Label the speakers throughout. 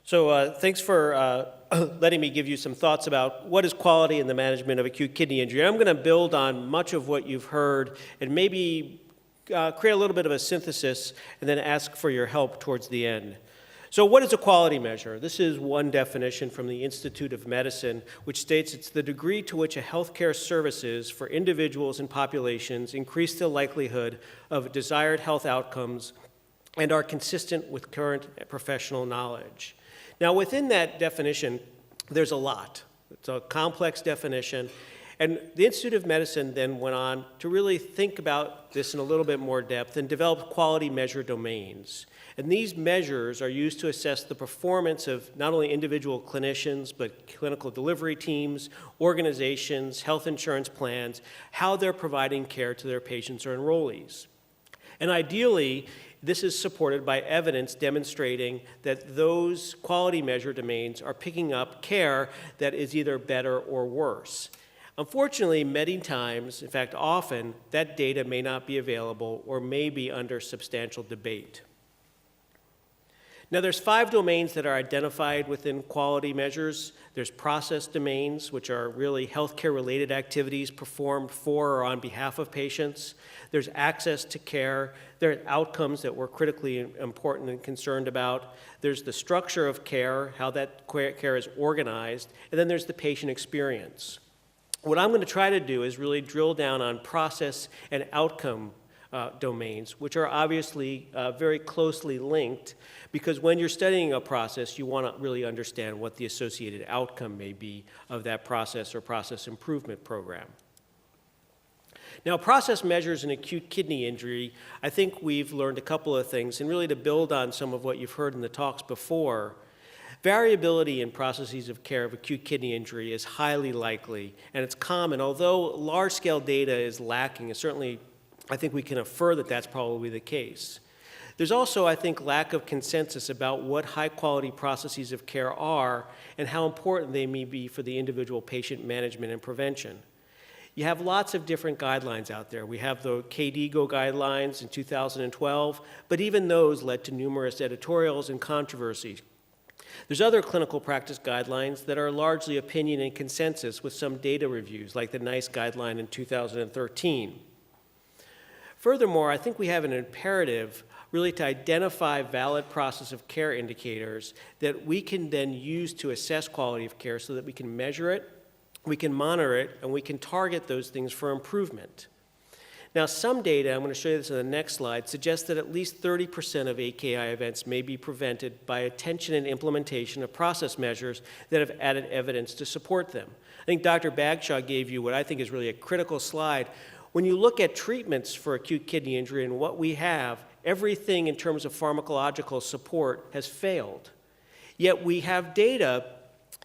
Speaker 1: So thanks for letting me give you some thoughts about what is quality in the management of acute kidney injury. I'm going to build on much of what you've heard and maybe create a little bit of a synthesis and then ask for your help towards the end. So what is a quality measure? This is one definition from the Institute of Medicine, which states it's the degree to which a healthcare services for individuals and populations increase the likelihood of desired health outcomes and are consistent with current professional knowledge. Now, within that definition, there's a lot. It's a complex definition. And the Institute of Medicine then went on to really think about this in a little bit more depth and develop quality measure domains. And these measures are used to assess the performance of not only individual clinicians, but clinical delivery teams, organizations, health insurance plans, how they're providing care to their patients or enrollees. And ideally, this is supported by evidence demonstrating that those quality measure domains are picking up care that is either better or worse. Unfortunately, many times, in fact often, that data may not be available or may be under substantial debate. Now there's 5 domains that are identified within quality measures. There's process domains, which are really healthcare-related activities performed for or on behalf of patients. There's access to care. There are outcomes that we're critically important and concerned about. There's the structure of care, how that care is organized, and then there's the patient experience. What I'm going to try to do is really drill down on process and outcome domains, which are obviously very closely linked, because when you're studying a process, you want to really understand what the associated outcome may be of that process or process improvement program. Now, process measures in acute kidney injury, I think we've learned a couple of things, and really to build on some of what you've heard in the talks before, variability in processes of care of acute kidney injury is highly likely, and it's common. Although large-scale data is lacking, and certainly I think we can infer that that's probably the case. There's also, I think, lack of consensus about what high-quality processes of care are and how important they may be for the individual patient management and prevention. You have lots of different guidelines out there. We have the KDIGO guidelines in 2012, but even those led to numerous editorials and controversies. There's other clinical practice guidelines that are largely opinion and consensus with some data reviews, like the NICE guideline in 2013. Furthermore, I think we have an imperative really to identify valid process of care indicators that we can then use to assess quality of care so that we can measure it, we can monitor it, and we can target those things for improvement. Now, some data, I'm going to show you this in the next slide, suggests that at least 30% of AKI events may be prevented by attention and implementation of process measures that have added evidence to support them. I think Dr. Bagshaw gave you what I think is really a critical slide. When you look at treatments for acute kidney injury and what we have, everything in terms of pharmacological support has failed. Yet we have data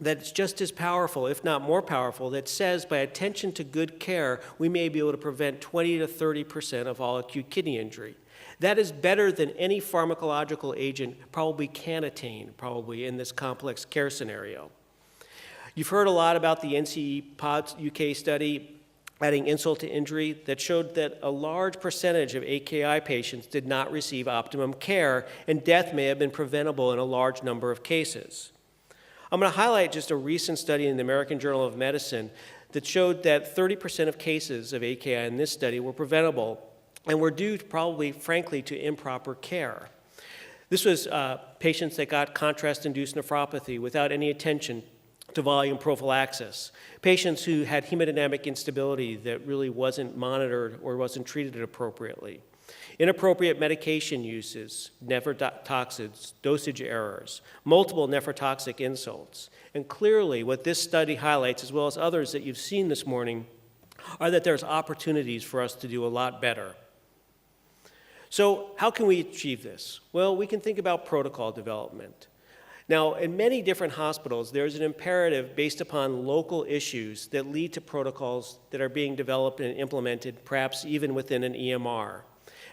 Speaker 1: that's just as powerful, if not more powerful, that says by attention to good care, we may be able to prevent 20 to 30% of all acute kidney injury. That is better than any pharmacological agent probably can attain, probably in this complex care scenario. You've heard a lot about the NCE PODS UK study, adding insult to injury, that showed that a large percentage of AKI patients did not receive optimum care, and death may have been preventable in a large number of cases. I'm going to highlight just a recent study in the American Journal of Medicine that showed that 30% of cases of AKI in this study were preventable and were due probably, frankly, to improper care. This was patients that got contrast-induced nephropathy without any attention to volume prophylaxis, patients who had hemodynamic instability that really wasn't monitored or wasn't treated appropriately, inappropriate medication uses, nephrotoxins, dosage errors, multiple nephrotoxic insults. And clearly what this study highlights, as well as others that you've seen this morning, are that there's opportunities for us to do a lot better. So how can we achieve this? Well, we can think about protocol development. Now, in many different hospitals, there's an imperative based upon local issues that lead to protocols that are being developed and implemented, perhaps even within an EMR.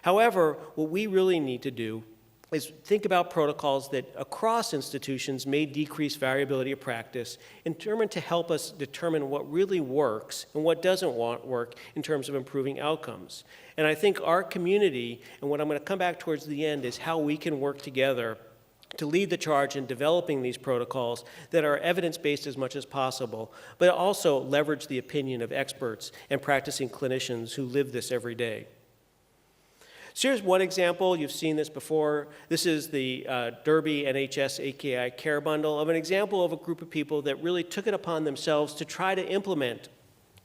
Speaker 1: However, what we really need to do is think about protocols that across institutions may decrease variability of practice in terms to help us determine what really works and what doesn't work in terms of improving outcomes. And I think our community, and what I'm going to come back towards the end, is how we can work together to lead the charge in developing these protocols that are evidence-based as much as possible, but also leverage the opinion of experts and practicing clinicians who live this every day. So here's one example. You've seen this before. This is the Derby NHS AKI Care Bundle of an example of a group of people that really took it upon themselves to try to implement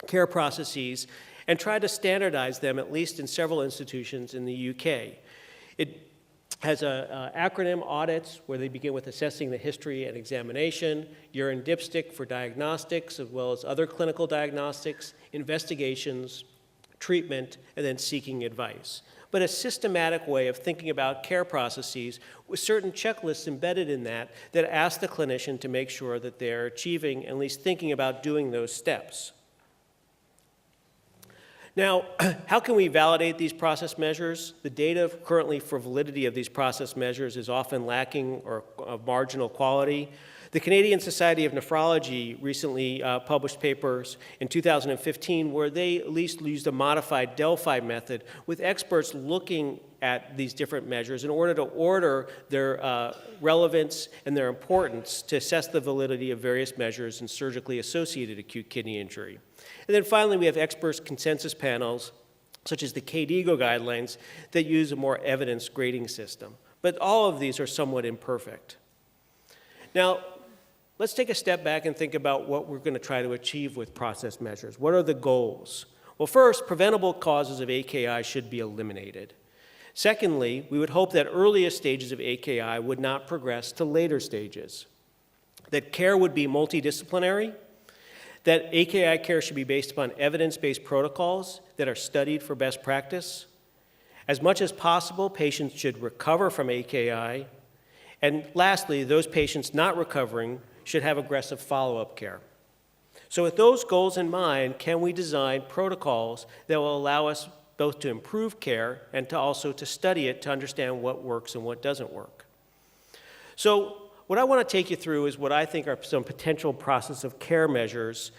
Speaker 1: care processes and try to standardize them, at least in several institutions in the UK. It has an acronym, audits, where they begin with assessing the history and examination, urine dipstick for diagnostics, as well as other clinical diagnostics, investigations, treatment, and then seeking advice. But a systematic way of thinking about care processes with certain checklists embedded in that ask the clinician to make sure that they're achieving, at least thinking about doing those steps. Now, how can we validate these process measures? The data currently for validity of these process measures is often lacking or of marginal quality. The Canadian Society of Nephrology recently published papers in 2015 where they at least used a modified Delphi method with experts looking at these different measures in order to order their relevance and their importance to assess the validity of various measures in surgically associated acute kidney injury. And then finally, we have experts' consensus panels, such as the KDIGO guidelines, that use a more evidence grading system. But all of these are somewhat imperfect. Now, let's take a step back and think about what we're going to try to achieve with process measures. What are the goals? Well, first, preventable causes of AKI should be eliminated. Secondly, we would hope that earliest stages of AKI would not progress to later stages, that care would be multidisciplinary, that AKI care should be based upon evidence-based protocols that are studied for best practice. As much as possible, patients should recover from AKI. And lastly, those patients not recovering should have aggressive follow-up care. So with those goals in mind, can we design protocols that will allow us both to improve care and to also to study it to understand what works and what doesn't work? So what I want to take you through is what I think are some potential process of care measures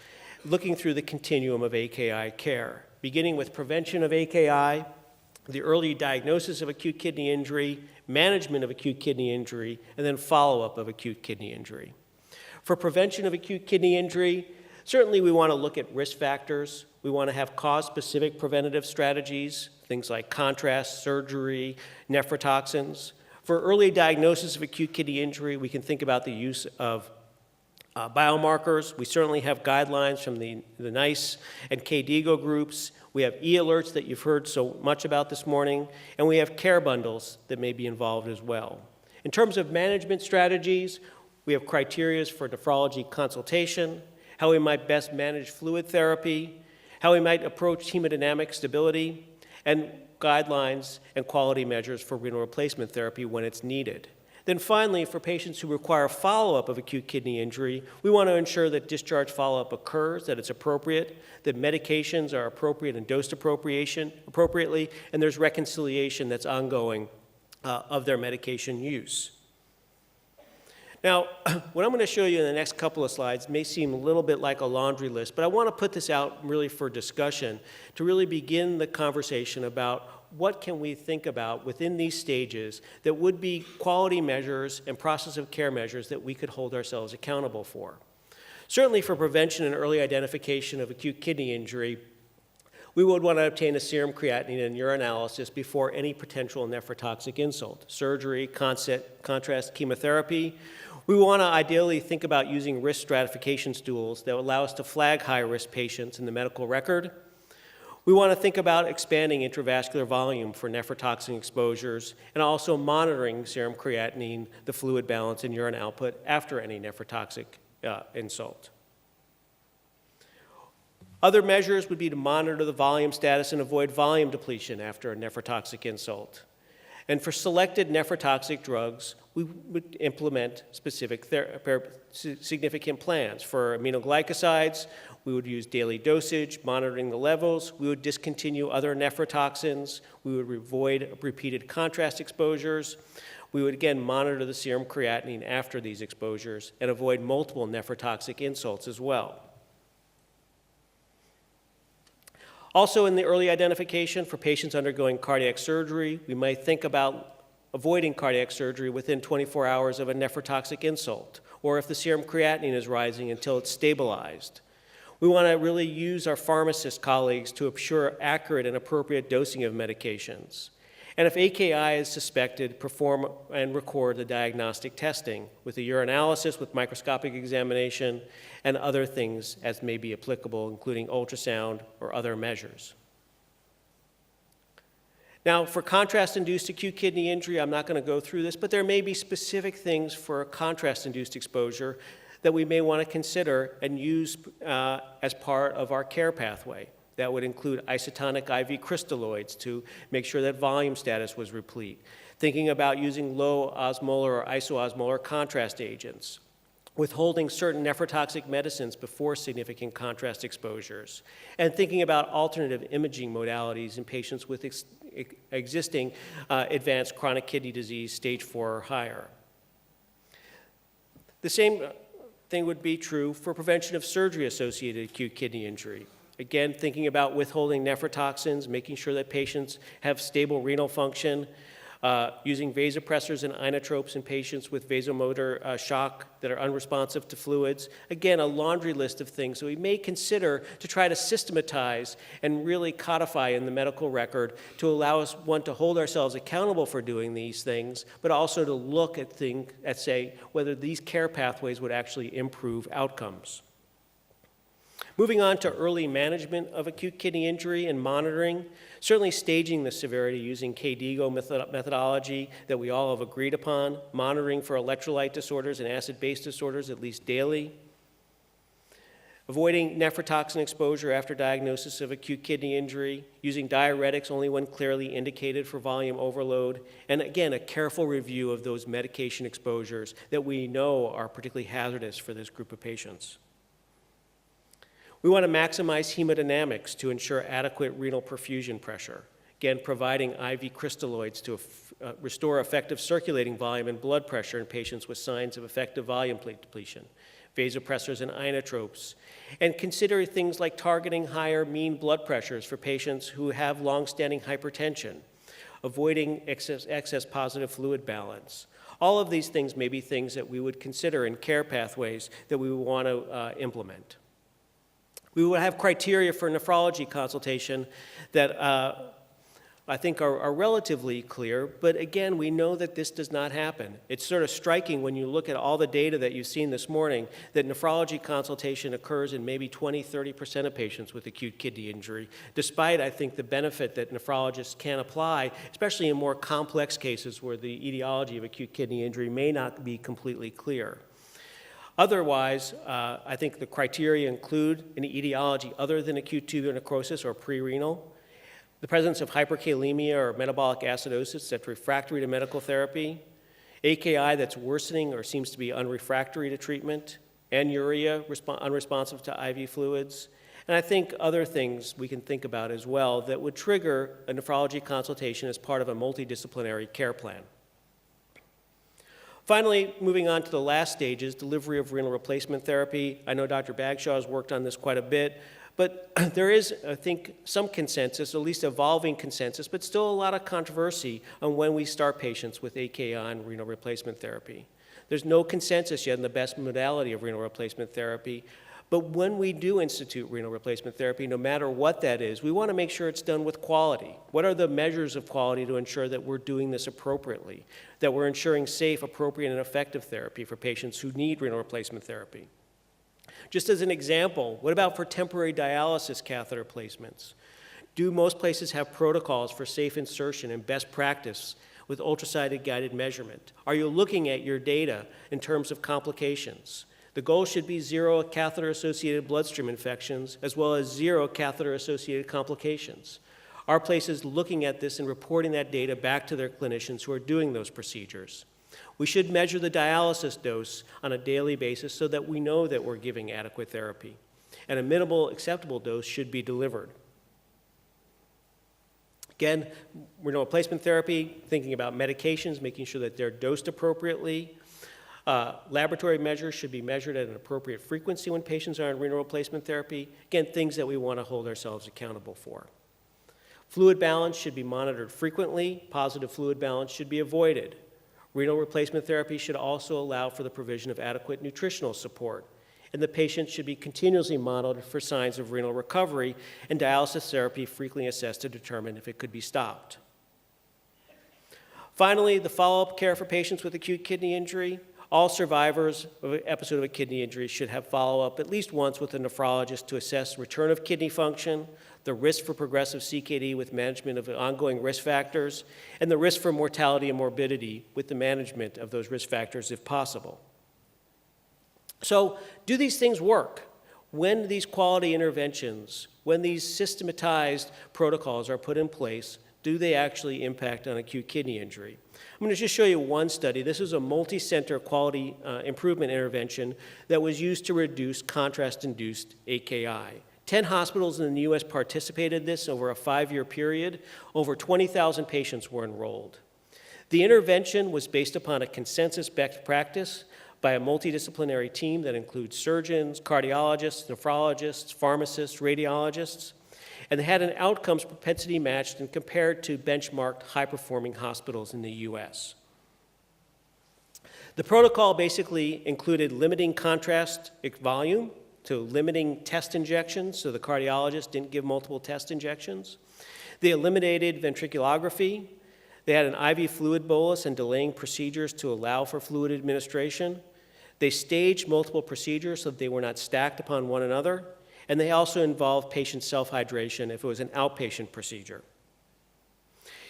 Speaker 1: looking through the continuum of AKI care, beginning with prevention of AKI, the early diagnosis of acute kidney injury, management of acute kidney injury, and then follow-up of acute kidney injury. For prevention of acute kidney injury, certainly we want to look at risk factors. We want to have cause-specific preventative strategies, things like contrast, surgery, nephrotoxins. For early diagnosis of acute kidney injury, we can think about the use of biomarkers. We certainly have guidelines from the NICE and KDIGO groups. We have e-alerts that you've heard so much about this morning, and we have care bundles that may be involved as well. In terms of management strategies, we have criteria for nephrology consultation, how we might best manage fluid therapy, how we might approach hemodynamic stability, and guidelines and quality measures for renal replacement therapy when it's needed. Then finally, for patients who require follow-up of acute kidney injury, we want to ensure that discharge follow-up occurs, that it's appropriate, that medications are appropriate and dosed appropriately, and there's reconciliation that's ongoing of their medication use. Now, what I'm going to show you in the next couple of slides may seem a little bit like a laundry list, but I want to put this out really for discussion to really begin the conversation about what can we think about within these stages that would be quality measures and process of care measures that we could hold ourselves accountable for. Certainly for prevention and early identification of acute kidney injury, we would want to obtain a serum creatinine and urinalysis before any potential nephrotoxic insult, surgery, contrast chemotherapy. We want to ideally think about using risk stratification tools that allow us to flag high-risk patients in the medical record. We want to think about expanding intravascular volume for nephrotoxin exposures and also monitoring serum creatinine, the fluid balance, and urine output after any nephrotoxic insult. Other measures would be to monitor the volume status and avoid volume depletion after a nephrotoxic insult. And for selected nephrotoxic drugs, we would implement specific significant plans. For aminoglycosides, we would use daily dosage, monitoring the levels. We would discontinue other nephrotoxins. We would avoid repeated contrast exposures. We would again monitor the serum creatinine after these exposures and avoid multiple nephrotoxic insults as well. Also, in the early identification for patients undergoing cardiac surgery, we might think about avoiding cardiac surgery within 24 hours of a nephrotoxic insult, or if the serum creatinine is rising until it's stabilized. We want to really use our pharmacist colleagues to ensure accurate and appropriate dosing of medications. And if AKI is suspected, perform and record the diagnostic testing with a urinalysis, with microscopic examination, and other things as may be applicable, including ultrasound or other measures. Now, for contrast-induced acute kidney injury, I'm not going to go through this, but there may be specific things for contrast-induced exposure that we may want to consider and use as part of our care pathway. That would include isotonic IV crystalloids to make sure that volume status was replete, thinking about using low osmolar or isoosmolar contrast agents, withholding certain nephrotoxic medicines before significant contrast exposures, and thinking about alternative imaging modalities in patients with existing advanced chronic kidney disease, stage 4 or higher. The same thing would be true for prevention of surgery-associated acute kidney injury. Again, thinking about withholding nephrotoxins, making sure that patients have stable renal function, using vasopressors and inotropes in patients with vasomotor shock that are unresponsive to fluids. Again, a laundry list of things that we may consider to try to systematize and really codify in the medical record to allow us, one, to hold ourselves accountable for doing these things, but also to look at say, whether these care pathways would actually improve outcomes. Moving on to early management of acute kidney injury and monitoring, certainly staging the severity using KDIGO methodology that we all have agreed upon, monitoring for electrolyte disorders and acid-base disorders at least daily, avoiding nephrotoxin exposure after diagnosis of acute kidney injury, using diuretics only when clearly indicated for volume overload, and again, a careful review of those medication exposures that we know are particularly hazardous for this group of patients. We want to maximize hemodynamics to ensure adequate renal perfusion pressure. Again, providing IV crystalloids to restore effective circulating volume and blood pressure in patients with signs of effective volume depletion, vasopressors and inotropes, and consider things like targeting higher mean blood pressures for patients who have longstanding hypertension, avoiding excess positive fluid balance. All of these things may be things that we would consider in care pathways that we would want to implement. We will have criteria for nephrology consultation that I think are relatively clear, but again, we know that this does not happen. It's sort of striking when you look at all the data that you've seen this morning that nephrology consultation occurs in maybe 20–30% of patients with acute kidney injury, despite, I think, the benefit that nephrologists can apply, especially in more complex cases where the etiology of acute kidney injury may not be completely clear. Otherwise, I think the criteria include an etiology other than acute tubular necrosis or pre-renal, the presence of hyperkalemia or metabolic acidosis that's refractory to medical therapy, AKI that's worsening or seems to be unrefractory to treatment, anuria unresponsive to IV fluids, and I think other things we can think about as well that would trigger a nephrology consultation as part of a multidisciplinary care plan. Finally, moving on to the last stages, delivery of renal replacement therapy. I know Dr. Bagshaw has worked on this quite a bit, but there is, I think, some consensus, at least evolving consensus, but still a lot of controversy on when we start patients with AKI and renal replacement therapy. There's no consensus yet on the best modality of renal replacement therapy, but when we do institute renal replacement therapy, no matter what that is, we want to make sure it's done with quality. What are the measures of quality to ensure that we're doing this appropriately, that we're ensuring safe, appropriate, and effective therapy for patients who need renal replacement therapy? Just as an example, what about for temporary dialysis catheter placements? Do most places have protocols for safe insertion and best practice with ultrasonic guided measurement? Are you looking at your data in terms of complications? The goal should be 0 catheter-associated bloodstream infections, as well as 0 catheter-associated complications. Our place is looking at this and reporting that data back to their clinicians who are doing those procedures. We should measure the dialysis dose on a daily basis so that we know that we're giving adequate therapy. And a minimal acceptable dose should be delivered. Again, renal replacement therapy, thinking about medications, making sure that they're dosed appropriately. Laboratory measures should be measured at an appropriate frequency when patients are on renal replacement therapy. Again, things that we want to hold ourselves accountable for. Fluid balance should be monitored frequently. Positive fluid balance should be avoided. Renal replacement therapy should also allow for the provision of adequate nutritional support. And the patient should be continuously monitored for signs of renal recovery, and dialysis therapy frequently assessed to determine if it could be stopped. Finally, the follow-up care for patients with acute kidney injury. All survivors of an episode of a kidney injury should have follow-up at least once with a nephrologist to assess return of kidney function, the risk for progressive CKD with management of ongoing risk factors, and the risk for mortality and morbidity with the management of those risk factors if possible. So, do these things work? When these quality interventions, when these systematized protocols are put in place, do they actually impact on acute kidney injury? I'm going to just show you one study. This is a multi-center quality improvement intervention that was used to reduce contrast-induced AKI. 10 hospitals in the U.S. participated in this over a 5-year period. Over 20,000 patients were enrolled. The intervention was based upon a consensus best practice by a multidisciplinary team that includes surgeons, cardiologists, nephrologists, pharmacists, radiologists, and they had an outcomes propensity matched and compared to benchmarked high-performing hospitals in the U.S. The protocol basically included limiting contrast volume to limiting test injections, so the cardiologist didn't give multiple test injections. They eliminated ventriculography. They had an IV fluid bolus and delaying procedures to allow for fluid administration. They staged multiple procedures so that they were not stacked upon one another. And they also involved patient self-hydration if it was an outpatient procedure.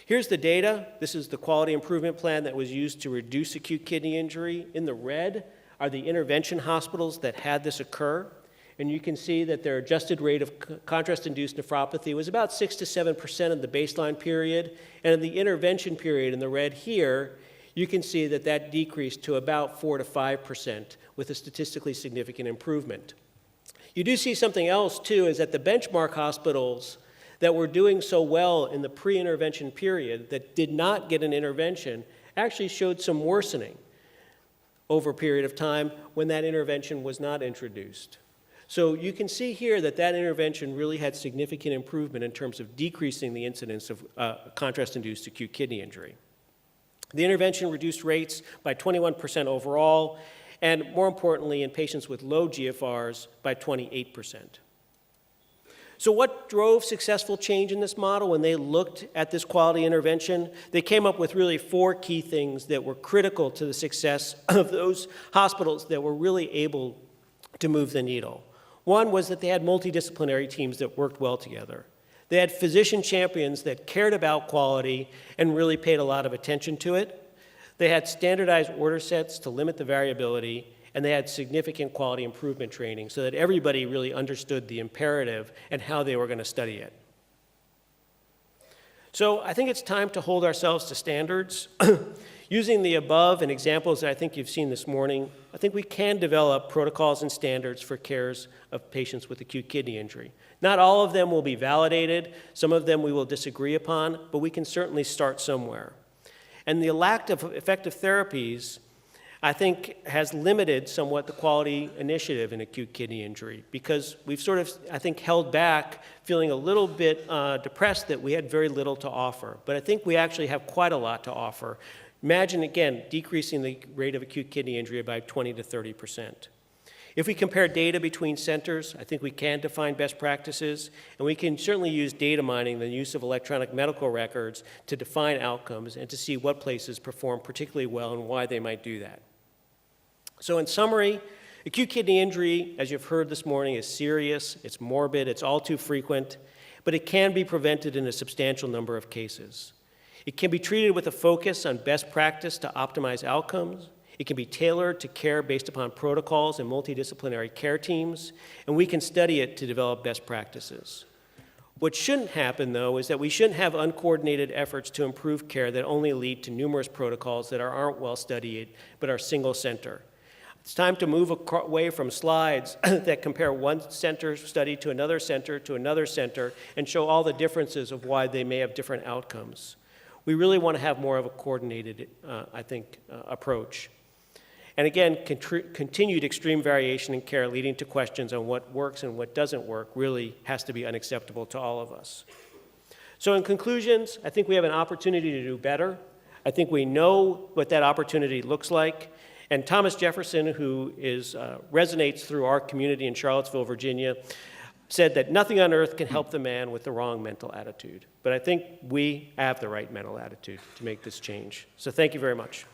Speaker 1: Here's the data. This is the quality improvement plan that was used to reduce acute kidney injury. In the red are the intervention hospitals that had this occur. And you can see that their adjusted rate of contrast-induced nephropathy was about 6 to 7% in the baseline period. And in the intervention period, in the red here, you can see that that decreased to about 4 to 5% with a statistically significant improvement. You do see something else, too, is that the benchmark hospitals that were doing so well in the pre-intervention period that did not get an intervention actually showed some worsening over a period of time when that intervention was not introduced. So you can see here that that intervention really had significant improvement in terms of decreasing the incidence of contrast-induced acute kidney injury. The intervention reduced rates by 21% overall, and more importantly, in patients with low GFRs by 28%. So what drove successful change in this model when they looked at this quality intervention? They came up with really 4 key things that were critical to the success of those hospitals that were really able to move the needle. One was that they had multidisciplinary teams that worked well together. They had physician champions that cared about quality and really paid a lot of attention to it. They had standardized order sets to limit the variability, and they had significant quality improvement training so that everybody really understood the imperative and how they were going to study it. So I think it's time to hold ourselves to standards. Using the above and examples that I think you've seen this morning, I think we can develop protocols and standards for cares of patients with acute kidney injury. Not all of them will be validated. Some of them we will disagree upon, but we can certainly start somewhere. And the lack of effective therapies, I think, has limited somewhat the quality initiative in acute kidney injury because we've sort of, I think, held back, feeling a little bit depressed that we had very little to offer. But I think we actually have quite a lot to offer. Imagine, again, decreasing the rate of acute kidney injury by 20 to 30%. If we compare data between centers, I think we can define best practices, and we can certainly use data mining, the use of electronic medical records, to define outcomes and to see what places perform particularly well and why they might do that. So in summary, acute kidney injury, as you've heard this morning, is serious, it's morbid, it's all too frequent, but it can be prevented in a substantial number of cases. It can be treated with a focus on best practice to optimize outcomes. It can be tailored to care based upon protocols and multidisciplinary care teams, and we can study it to develop best practices. What shouldn't happen, though, is that we shouldn't have uncoordinated efforts to improve care that only lead to numerous protocols that aren't well studied but are single center. It's time to move away from slides that compare one center study to another center and show all the differences of why they may have different outcomes. We really want to have more of a coordinated, approach. And again, continued extreme variation in care leading to questions on what works and what doesn't work really has to be unacceptable to all of us. So in conclusions, I think we have an opportunity to do better. I think we know what that opportunity looks like. And Thomas Jefferson, who resonates through our community in Charlottesville, Virginia, said that nothing on earth can help the man with the wrong mental attitude. But I think we have the right mental attitude to make this change. So thank you very much.